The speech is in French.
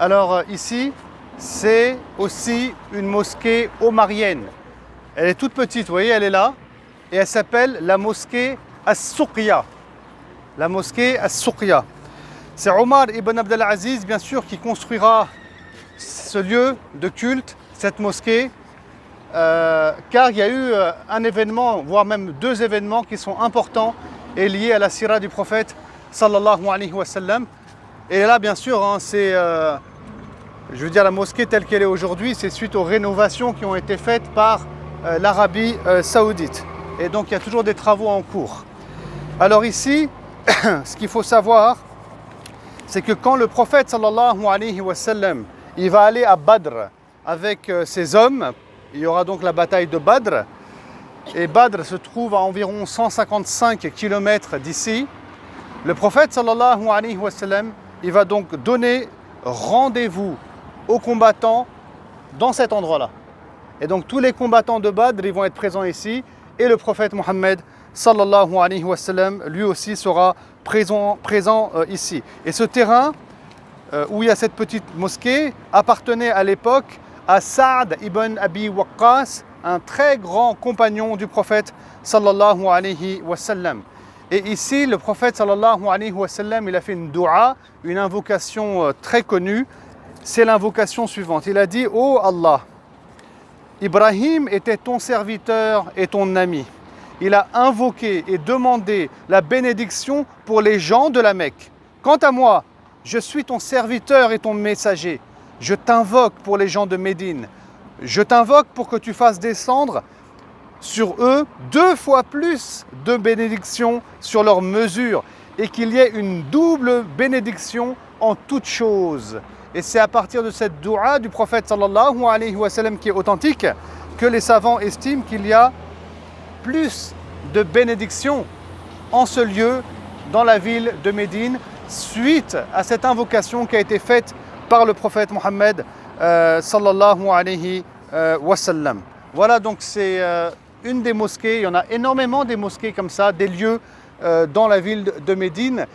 Alors ici, c'est aussi une mosquée omarienne. Elle est toute petite, vous voyez, elle est là. Et elle s'appelle la mosquée As-Souqya. La mosquée As-Souqya. C'est Omar ibn Abdelaziz, bien sûr, qui construira ce lieu de culte, cette mosquée, car il y a eu un événement, voire même deux événements qui sont importants et liés à la sira du prophète sallallahu alayhi wa sallam. Et là, bien sûr, hein, c'est, je veux dire, la mosquée telle qu'elle est aujourd'hui, c'est suite aux rénovations qui ont été faites par l'Arabie saoudite. Et donc, il y a toujours des travaux en cours. Alors ici, ce qu'il faut savoir, c'est que quand le prophète sallallahu alayhi wa sallam, il va aller à Badr avec ses hommes, il y aura donc la bataille de Badr, et Badr se trouve à environ 155 km d'ici. Le prophète sallallahu alayhi wa sallam, il va donc donner rendez-vous aux combattants dans cet endroit-là. Et donc tous les combattants de Badr, ils vont être présents ici, et le prophète Mohammed sallallahu alayhi wa sallam, lui aussi sera présent ici. Et ce terrain où il y a cette petite mosquée appartenait à l'époque à Sa'd ibn Abi Waqqas, un très grand compagnon du prophète sallallahu alayhi wa sallam. Et ici, le prophète sallallahu alayhi wa sallam, il a fait une dua, une invocation très connue. C'est l'invocation suivante. Il a dit: ô Allah, Ibrahim était ton serviteur et ton ami. Il a invoqué et demandé la bénédiction pour les gens de la Mecque. Quant à moi, je suis ton serviteur et ton messager. Je t'invoque pour les gens de Médine. Je t'invoque pour que tu fasses descendre sur eux 2 fois plus de bénédictions sur leur mesure et qu'il y ait une double bénédiction en toutes choses. Et c'est à partir de cette dua du prophète sallallahu alayhi wa sallam qui est authentique que les savants estiment qu'il y a plus de bénédictions en ce lieu dans la ville de Médine suite à cette invocation qui a été faite par le prophète Mohammed sallallahu alayhi wa sallam. Voilà, donc c'est une des mosquées, il y en a énormément des mosquées comme ça, des lieux dans la ville de Médine